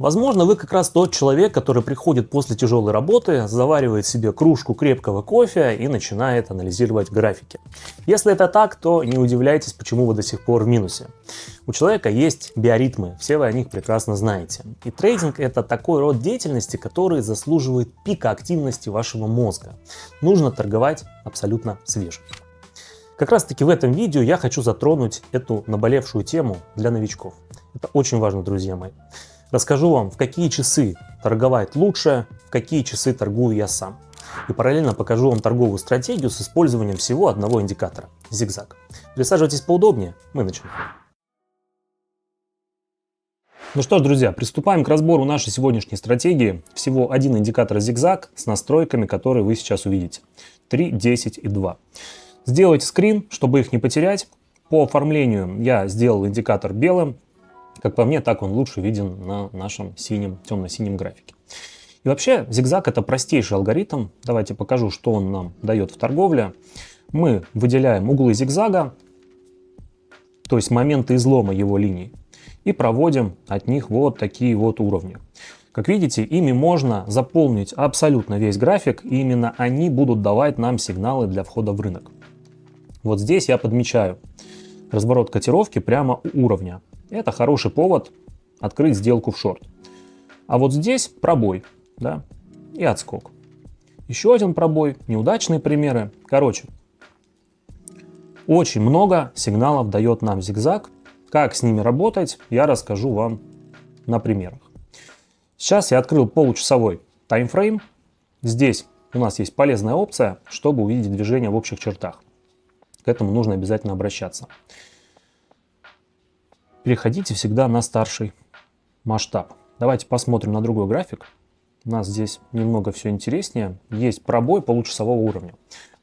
Возможно, вы как раз тот человек, который приходит после тяжелой работы, заваривает себе кружку крепкого кофе и начинает анализировать графики. Если это так, то не удивляйтесь, почему вы до сих пор в минусе. У человека есть биоритмы, все вы о них прекрасно знаете. И трейдинг — это такой род деятельности, который заслуживает пика активности вашего мозга. Нужно торговать абсолютно свежим. Как раз таки в этом видео я хочу затронуть эту наболевшую тему для новичков. Это очень важно, друзья мои. Расскажу вам, в какие часы торговать лучше, в какие часы торгую я сам. И параллельно покажу вам торговую стратегию с использованием всего одного индикатора – зигзаг. Присаживайтесь поудобнее, мы начинаем. Ну что ж, друзья, приступаем к разбору нашей сегодняшней стратегии. Всего один индикатор зигзаг с настройками, которые вы сейчас увидите. 3, 10 и 2. Сделайте скрин, чтобы их не потерять. По оформлению я сделал индикатор белым. Как по мне, так он лучше виден на нашем темно-синем графике. И вообще, зигзаг — это простейший алгоритм. Давайте покажу, что он нам дает в торговле. Мы выделяем углы зигзага, то есть моменты излома его линий, и проводим от них вот такие вот уровни. Как видите, ими можно заполнить абсолютно весь график, и именно они будут давать нам сигналы для входа в рынок. Вот здесь я подмечаю разворот котировки прямо у уровня. Это хороший повод открыть сделку в шорт. А вот здесь пробой, да, и отскок. Еще один пробой, неудачные примеры. Короче, очень много сигналов дает нам зигзаг. Как с ними работать, я расскажу вам на примерах. Сейчас я открыл получасовой таймфрейм. Здесь у нас есть полезная опция, чтобы увидеть движение в общих чертах. К этому нужно обязательно обращаться. Переходите всегда на старший масштаб. Давайте посмотрим на другой график. У нас здесь немного все интереснее. Есть пробой получасового уровня.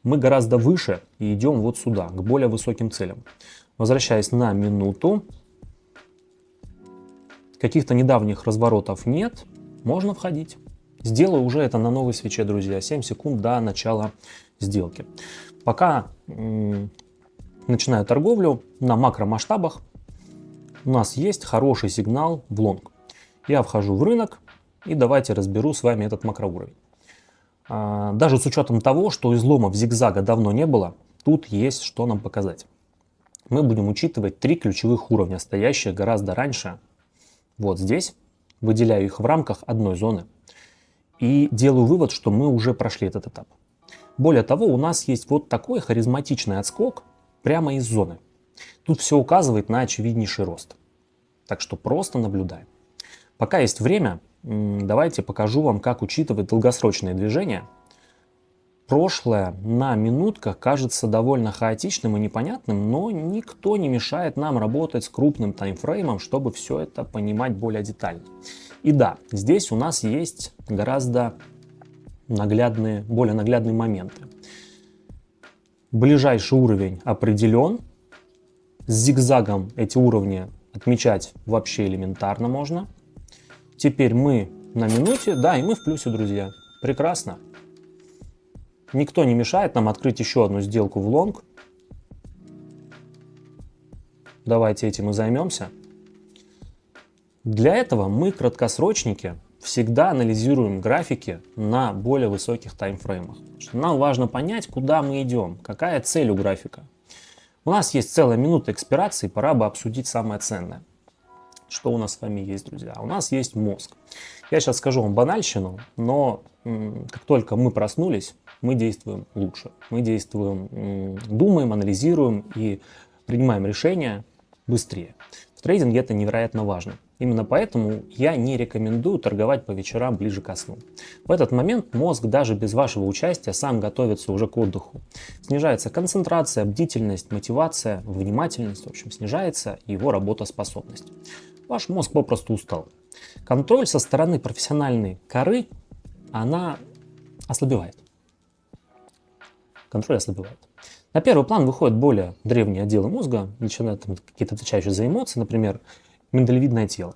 Мы гораздо выше и идем вот сюда, к более высоким целям. Возвращаясь на минуту. Каких-то недавних разворотов нет. Можно входить. Сделаю уже это на новой свече, друзья. 7 секунд до начала сделки. Пока начинаю торговлю на макромасштабах, у нас есть хороший сигнал в лонг. Я вхожу в рынок и давайте разберу с вами этот макроуровень. Даже с учетом того, что изломов зигзага давно не было, тут есть что нам показать. Мы будем учитывать 3 ключевых уровня, стоящие гораздо раньше. Вот здесь. Выделяю их в рамках одной зоны. И делаю вывод, что мы уже прошли этот этап. Более того, у нас есть вот такой харизматичный отскок прямо из зоны. Тут все указывает на очевиднейший рост. Так что просто наблюдаем. Пока есть время, давайте покажу вам, как учитывать долгосрочные движения. Прошлое на минутках кажется довольно хаотичным и непонятным, но никто не мешает нам работать с крупным таймфреймом, чтобы все это понимать более детально. И да, здесь у нас есть гораздо более наглядные моменты. Ближайший уровень определен. С зигзагом эти уровни отмечать вообще элементарно можно. Теперь мы на минуте, да, и мы в плюсе, друзья. Прекрасно. Никто не мешает нам открыть еще одну сделку в лонг. Давайте этим и займемся. Для этого мы, краткосрочники, всегда анализируем графики на более высоких таймфреймах. Нам важно понять, куда мы идем, какая цель у графика. У нас есть целая минута экспирации, пора бы обсудить самое ценное. Что у нас с вами есть, друзья? У нас есть мозг. Я сейчас скажу вам банальщину, но как только мы проснулись, мы действуем лучше. Мы действуем, думаем, анализируем и принимаем решения быстрее. В трейдинге это невероятно важно. Именно поэтому я не рекомендую торговать по вечерам ближе ко сну. В этот момент мозг даже без вашего участия сам готовится уже к отдыху. Снижается концентрация, бдительность, мотивация, внимательность, в общем, снижается его работоспособность. Ваш мозг попросту устал. Контроль со стороны профессиональной коры, она ослабевает. Контроль ослабевает. На первый план выходят более древние отделы мозга, начинают какие-то отвечающие за эмоции, например, миндалевидное тело.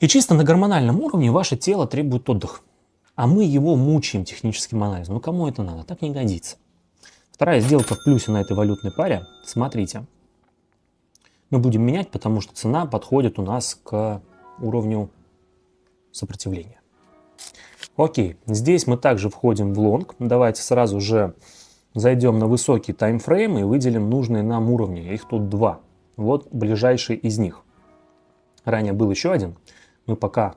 И чисто на гормональном уровне ваше тело требует отдыха. А мы его мучаем техническим анализом. Ну кому это надо? Так не годится. Вторая сделка в плюсе на этой валютной паре. Смотрите. Мы будем менять, потому что цена подходит у нас к уровню сопротивления. Окей, здесь мы также входим в лонг. Давайте сразу же зайдем на высокий таймфрейм и выделим нужные нам уровни. Их тут два. Вот ближайший из них. Ранее был еще один. Мы пока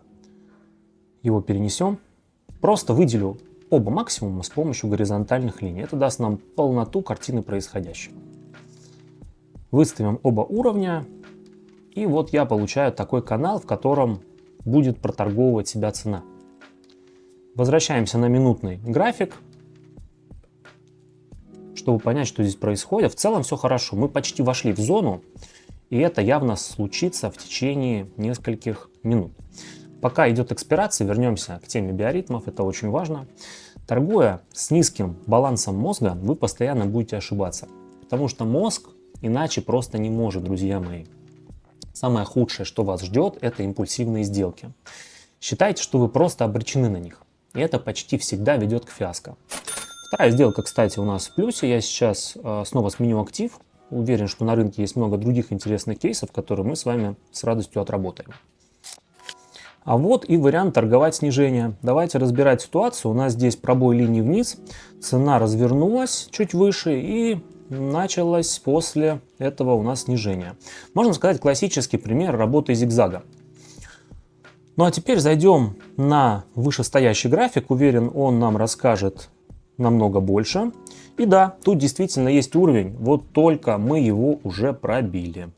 его перенесем. Просто выделю оба максимума с помощью горизонтальных линий. Это даст нам полноту картины происходящего. Выставим оба уровня. И вот я получаю такой канал, в котором будет проторговывать себя цена. Возвращаемся на минутный график, чтобы понять, что здесь происходит. В целом все хорошо. Мы почти вошли в зону, и это явно случится в течение нескольких минут. Пока идет экспирация, вернемся к теме биоритмов, это очень важно. Торгуя с низким балансом мозга, вы постоянно будете ошибаться, потому что мозг иначе просто не может, друзья мои. Самое худшее, что вас ждет, это импульсивные сделки. Считайте, что вы просто обречены на них. И это почти всегда ведет к фиаско. Вторая сделка, кстати, у нас в плюсе. Я сейчас снова сменю актив. Уверен, что на рынке есть много других интересных кейсов, которые мы с вами с радостью отработаем. А вот и вариант торговать снижение. Давайте разбирать ситуацию. У нас здесь пробой линии вниз. Цена развернулась чуть выше и началось после этого у нас снижение. Можно сказать, классический пример работы зигзага. Ну а теперь зайдем на вышестоящий график. Уверен, он нам расскажет намного больше. И да, тут действительно есть уровень, вот только мы его уже пробили.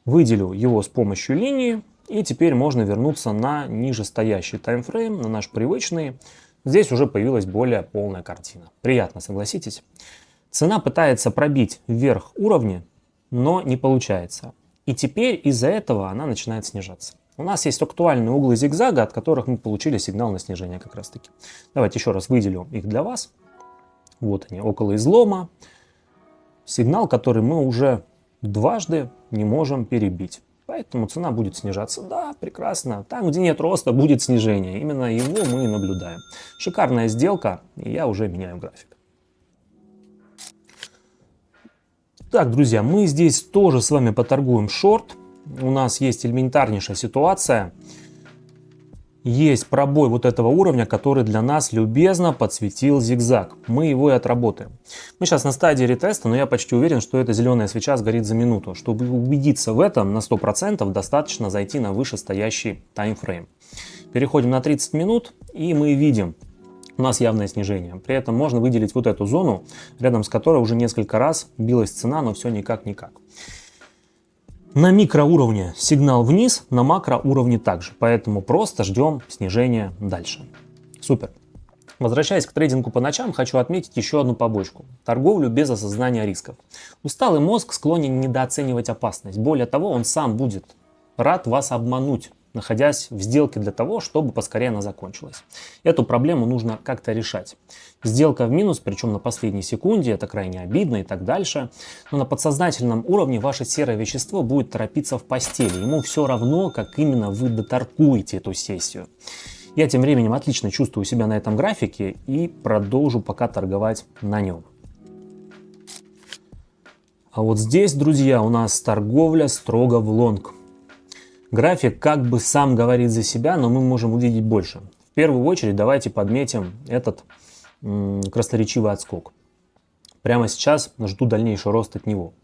Выделю его с помощью линии, и теперь можно вернуться на нижестоящий таймфрейм, на наш привычный. Здесь уже появилась более полная картина. Приятно, согласитесь? Цена пытается пробить вверх уровни, но не получается. И теперь из-за этого она начинает снижаться. У нас есть актуальные углы зигзага, от которых мы получили сигнал на снижение как раз таки. Давайте еще раз выделю их для вас. Вот они, около излома. Сигнал, который мы уже дважды не можем перебить. Поэтому цена будет снижаться. Да, прекрасно. Там, где нет роста, будет снижение. Именно его мы и наблюдаем. Шикарная сделка, и я уже меняю график. Так, друзья, мы здесь тоже с вами поторгуем шорт. У нас есть элементарнейшая ситуация. Есть пробой вот этого уровня, который для нас любезно подсветил зигзаг. Мы его и отработаем. Мы сейчас на стадии ретеста, но я почти уверен, что эта зеленая свеча сгорит за минуту. Чтобы убедиться в этом на 100%, достаточно зайти на вышестоящий таймфрейм. Переходим на 30 минут, и мы видим, у нас явное снижение. При этом можно выделить вот эту зону, рядом с которой уже несколько раз билась цена, но все никак. На микроуровне сигнал вниз, на макроуровне также. Поэтому просто ждем снижения дальше. Супер. Возвращаясь к трейдингу по ночам, хочу отметить еще одну побочку. Торговлю без осознания рисков. Усталый мозг склонен недооценивать опасность. Более того, он сам будет рад вас обмануть, находясь в сделке для того, чтобы поскорее она закончилась. Эту проблему нужно как-то решать. Сделка в минус, причем на последней секунде, это крайне обидно и так дальше. Но на подсознательном уровне ваше серое вещество будет торопиться в постели. Ему все равно, как именно вы доторгуете эту сессию. Я тем временем отлично чувствую себя на этом графике и продолжу пока торговать на нем. А вот здесь, друзья, у нас торговля строго в лонг. График как бы сам говорит за себя, но мы можем увидеть больше. В первую очередь давайте подметим этот красноречивый отскок. Прямо сейчас жду дальнейший рост от него.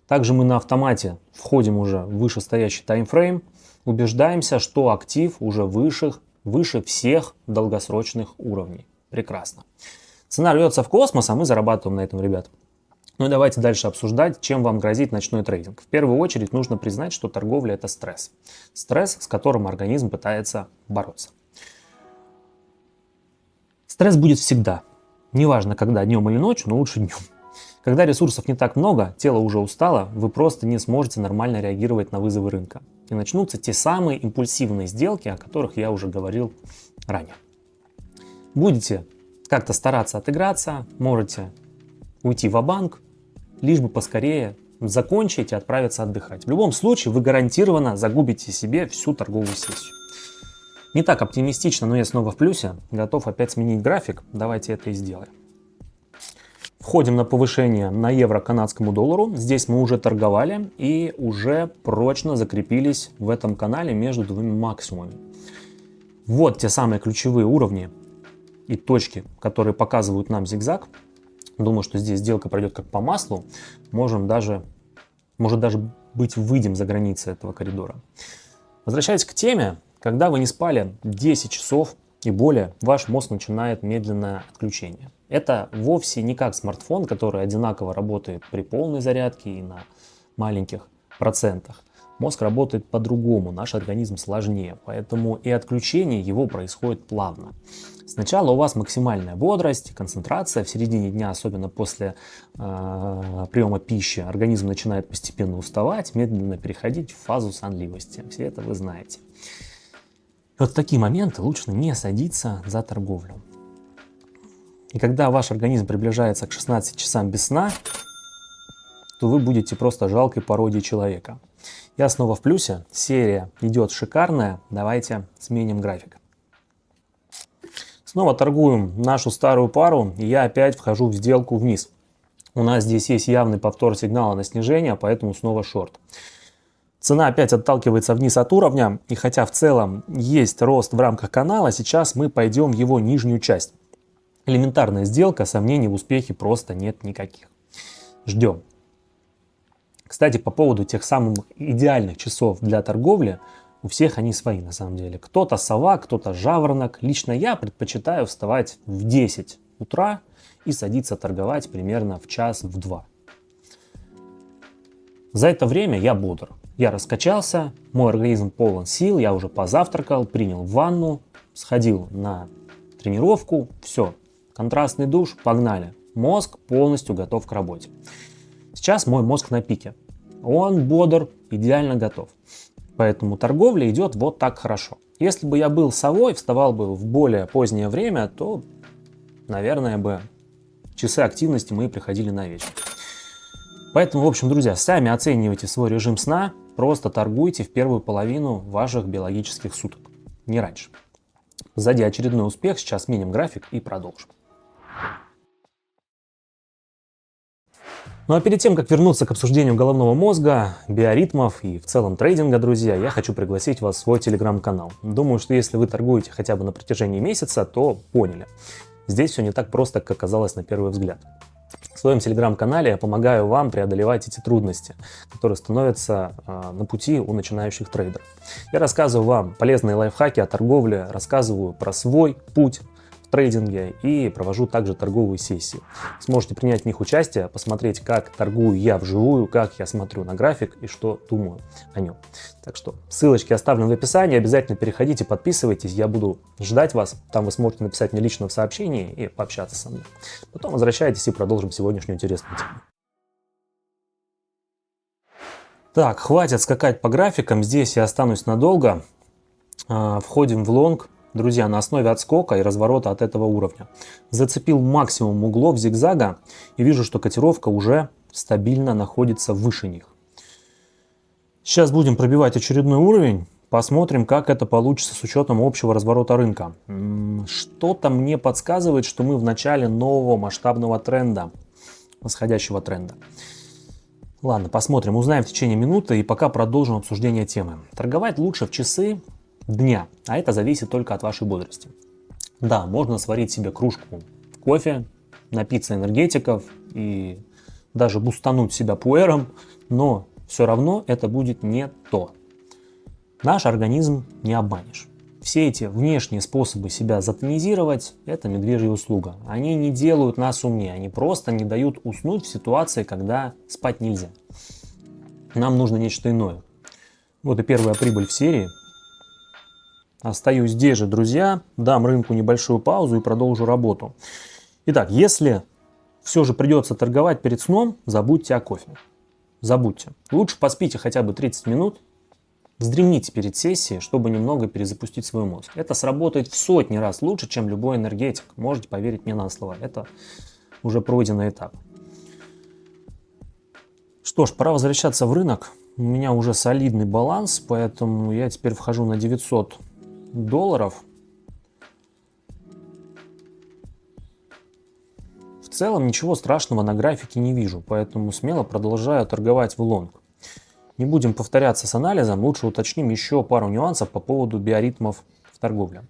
Также мы на автомате входим уже в вышестоящий таймфрейм, убеждаемся, что актив уже выше всех долгосрочных уровней. Прекрасно. Цена рвется в космос, а мы зарабатываем на этом, ребят. Ну и давайте дальше обсуждать, чем вам грозит ночной трейдинг. В первую очередь нужно признать, что торговля – это стресс. Стресс, с которым организм пытается бороться. Стресс будет всегда. Неважно, когда, днем или ночью, но лучше днем. Когда ресурсов не так много, тело уже устало, вы просто не сможете нормально реагировать на вызовы рынка. И начнутся те самые импульсивные сделки, о которых я уже говорил ранее. Будете как-то стараться отыграться, можете уйти ва-банк, лишь бы поскорее закончить и отправиться отдыхать. В любом случае вы гарантированно загубите себе всю торговую сессию. Не так оптимистично, но я снова в плюсе. Готов опять сменить график. Давайте это и сделаем. Входим на повышение на евро к канадскому доллару. Здесь мы уже торговали и уже прочно закрепились в этом канале между двумя максимумами. Вот те самые ключевые уровни и точки, которые показывают нам зигзаг. Думаю, что здесь сделка пройдет как по маслу. Может даже быть, выйдем за границы этого коридора. Возвращаясь к теме, когда вы не спали 10 часов и более, ваш мозг начинает медленное отключение. Это вовсе не как смартфон, который одинаково работает при полной зарядке и на маленьких процентах. Мозг работает по-другому, наш организм сложнее, поэтому и отключение его происходит плавно. Сначала у вас максимальная бодрость, концентрация, в середине дня, особенно после приема пищи, организм начинает постепенно уставать, медленно переходить в фазу сонливости. Все это вы знаете. И вот в такие моменты лучше не садиться за торговлю. И когда ваш организм приближается к 16 часам без сна, то вы будете просто жалкой пародией человека. Я снова в плюсе, серия идет шикарная, давайте сменим график. Снова торгуем нашу старую пару, и я опять вхожу в сделку вниз. У нас здесь есть явный повтор сигнала на снижение, поэтому снова шорт. Цена опять отталкивается вниз от уровня, и хотя в целом есть рост в рамках канала, сейчас мы пойдем в его нижнюю часть. Элементарная сделка, сомнений в успехе просто нет никаких. Ждем. Кстати, по поводу тех самых идеальных часов для торговли, у всех они свои на самом деле. Кто-то сова, кто-то жаворонок. Лично я предпочитаю вставать в 10 утра и садиться торговать примерно в час, в 2. За это время я бодр. Я раскачался, мой организм полон сил, я уже позавтракал, принял ванну, сходил на тренировку, все. Контрастный душ, погнали. Мозг полностью готов к работе. Сейчас мой мозг на пике. Он бодр, идеально готов. Поэтому торговля идет вот так хорошо. Если бы я был совой, вставал бы в более позднее время, то, наверное, бы часы активности мои приходили на вечер. Поэтому, в общем, друзья, сами оценивайте свой режим сна, просто торгуйте в первую половину ваших биологических суток, не раньше. Сзади очередной успех, сейчас сменим график и продолжим. Ну а перед тем, как вернуться к обсуждению головного мозга, биоритмов и в целом трейдинга, друзья, я хочу пригласить вас в свой телеграм-канал. Думаю, что если вы торгуете хотя бы на протяжении месяца, то поняли. Здесь все не так просто, как казалось на первый взгляд. В своем телеграм-канале я помогаю вам преодолевать эти трудности, которые становятся на пути у начинающих трейдеров. Я рассказываю вам полезные лайфхаки о торговле, рассказываю про свой путь в трейдинге и провожу также торговые сессии. Сможете принять в них участие, посмотреть, как торгую я вживую, как я смотрю на график и что думаю о нем. Так что ссылочки оставлены в описании, обязательно переходите, подписывайтесь, я буду ждать вас, там вы сможете написать мне лично в сообщении и пообщаться со мной. Потом возвращайтесь и продолжим сегодняшнюю интересную тему. Так, хватит скакать по графикам, здесь я останусь надолго. Входим в лонг. Друзья, на основе отскока и разворота от этого уровня. Зацепил максимум углов зигзага и вижу, что котировка уже стабильно находится выше них. Сейчас будем пробивать очередной уровень. Посмотрим, как это получится с учетом общего разворота рынка. Что-то мне подсказывает, что мы в начале нового масштабного тренда, восходящего тренда. Ладно, посмотрим, узнаем в течение минуты и пока продолжим обсуждение темы. Торговать лучше в часы дня, а это зависит только от вашей бодрости. Да, можно сварить себе кружку кофе, напиться энергетиков и даже бустануть себя пуэром, но все равно это будет не то. Наш организм не обманешь. Все эти внешние способы себя затонизировать – это медвежья услуга. Они не делают нас умнее, они просто не дают уснуть в ситуации, когда спать нельзя. Нам нужно нечто иное. Вот и первая прибыль в серии. Остаюсь здесь же, друзья, дам рынку небольшую паузу и продолжу работу. Итак, если все же придется торговать перед сном, забудьте о кофе. Забудьте. Лучше поспите хотя бы 30 минут, вздремните перед сессией, чтобы немного перезапустить свой мозг. Это сработает в сотни раз лучше, чем любой энергетик. Можете поверить мне на слово. Это уже пройденный этап. Что ж, пора возвращаться в рынок. У меня уже солидный баланс, поэтому я теперь вхожу на $900. В целом ничего страшного на графике не вижу, поэтому смело продолжаю торговать в лонг. Не будем повторяться с анализом, лучше уточним еще пару нюансов по поводу биоритмов в торговле.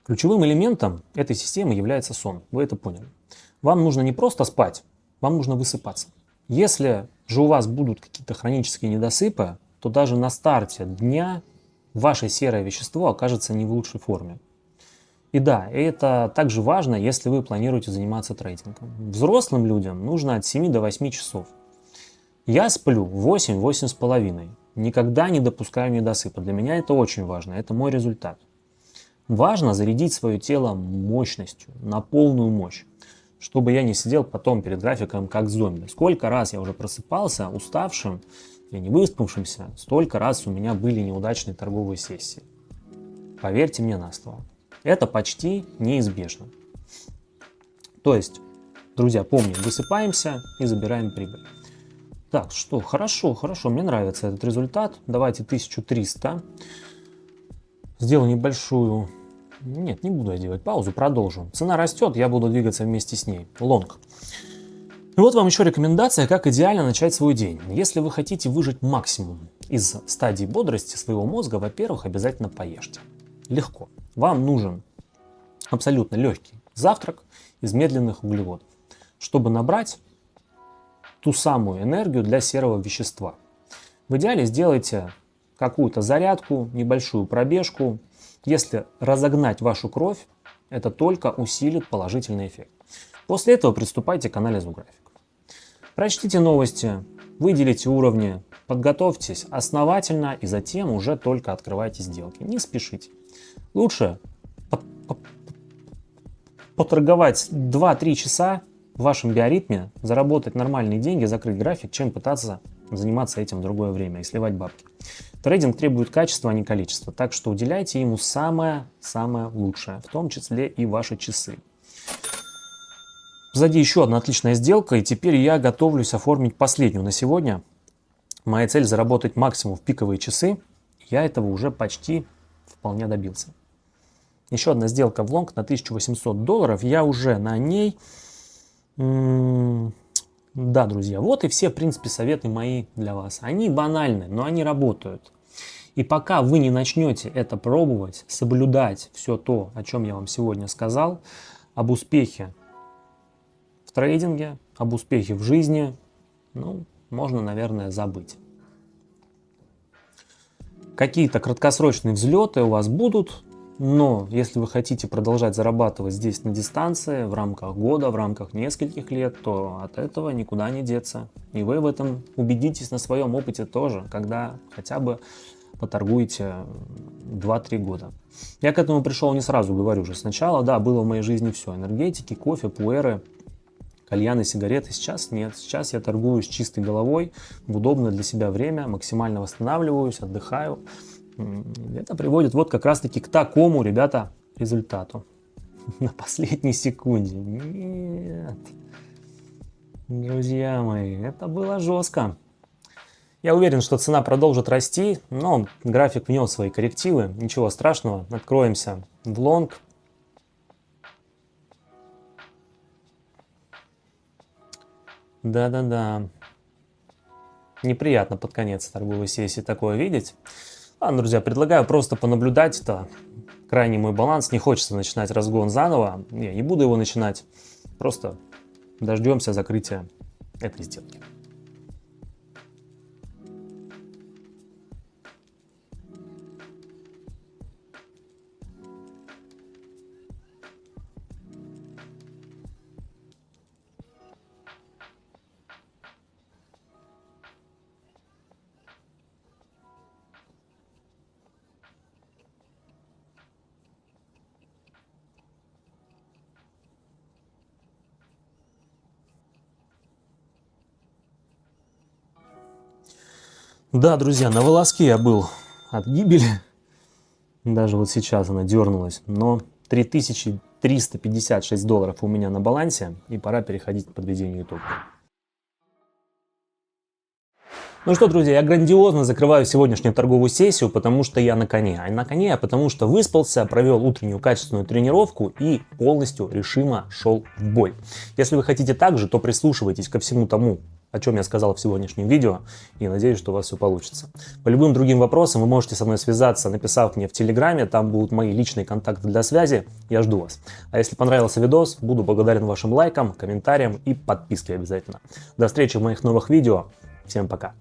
Ключевым элементом этой системы является сон. Вы это поняли. Вам нужно не просто спать, вам нужно высыпаться. Если же у вас будут какие-то хронические недосыпы, то даже на старте дня ваше серое вещество окажется не в лучшей форме. И да, это также важно, если вы планируете заниматься трейдингом. Взрослым людям нужно от 7 до 8 часов. Я сплю 8-8,5. Никогда не допускаю недосыпа. Для меня это очень важно, это мой результат. Важно зарядить свое тело мощностью, на полную мощь, чтобы я не сидел потом перед графиком как зомби. Сколько раз я уже просыпался уставшим или не выспавшимся, столько раз у меня были неудачные торговые сессии. Поверьте мне на слово. Это почти неизбежно. То есть, друзья, помним, высыпаемся и забираем прибыль. Так, что, хорошо, мне нравится этот результат. Давайте 1300. Сделаю небольшую... Нет, не буду я делать паузу, продолжу. Цена растет, я буду двигаться вместе с ней. Лонг. И вот вам еще рекомендация, как идеально начать свой день. Если вы хотите выжать максимум из стадии бодрости своего мозга, во-первых, обязательно поешьте. Легко. Вам нужен абсолютно легкий завтрак из медленных углеводов, чтобы набрать ту самую энергию для серого вещества. В идеале сделайте какую-то зарядку, небольшую пробежку. Если разогнать вашу кровь, это только усилит положительный эффект. После этого приступайте к анализу графиков. Прочтите новости, выделите уровни, подготовьтесь основательно и затем уже только открывайте сделки. Не спешите. Лучше поторговать 2-3 часа в вашем биоритме, заработать нормальные деньги, закрыть график, чем пытаться заниматься этим в другое время и сливать бабки. Трейдинг требует качества, а не количества, так что уделяйте ему самое-самое лучшее, в том числе и ваши часы. Сзади еще одна отличная сделка, и теперь я готовлюсь оформить последнюю на сегодня. Моя цель заработать максимум в пиковые часы. Я этого уже почти вполне добился. Еще одна сделка в лонг на $1800. Я уже на ней. Да, друзья, вот и все, в принципе, советы мои для вас. Они банальны, но они работают. И пока вы не начнете это пробовать, соблюдать все то, о чем я вам сегодня сказал, об успехе в трейдинге, об успехе в жизни, ну, можно, наверное, забыть. Какие-то краткосрочные взлеты у вас будут, но если вы хотите продолжать зарабатывать здесь на дистанции, в рамках года, в рамках нескольких лет, то от этого никуда не деться. И вы в этом убедитесь на своем опыте тоже, когда хотя бы поторгуете 2-3 года. Я к этому пришел не сразу, говорю же. Сначала, да, было в моей жизни все. Энергетики, кофе, пуэры, кальяны, сигареты. Сейчас нет. Сейчас я торгую с чистой головой, в удобное для себя время, максимально восстанавливаюсь, отдыхаю. Это приводит вот как раз-таки к такому, ребята, результату. На последней секунде. Нет. Друзья мои, это было жестко. Я уверен, что цена продолжит расти, но график внес свои коррективы. Ничего страшного. Откроемся в лонг. Да-да-да. Неприятно под конец торговой сессии такое видеть. Ладно, друзья, предлагаю просто понаблюдать. Это крайний мой баланс. Не хочется начинать разгон заново. Я не буду его начинать. Просто дождемся закрытия этой сделки. Да, друзья, на волоске я был от гибели. Даже вот сейчас она дернулась. Но $3356 у меня на балансе. И пора переходить к подведению итогов. Ну что, друзья, я грандиозно закрываю сегодняшнюю торговую сессию, потому что я на коне. А на коне, потому что выспался, провел утреннюю качественную тренировку и полностью решимо шел в бой. Если вы хотите так же, то прислушивайтесь ко всему тому, о чем я сказал в сегодняшнем видео, и надеюсь, что у вас все получится. По любым другим вопросам вы можете со мной связаться, написав мне в Телеграме, там будут мои личные контакты для связи, я жду вас. А если понравился видос, буду благодарен вашим лайкам, комментариям и подписке обязательно. До встречи в моих новых видео, всем пока!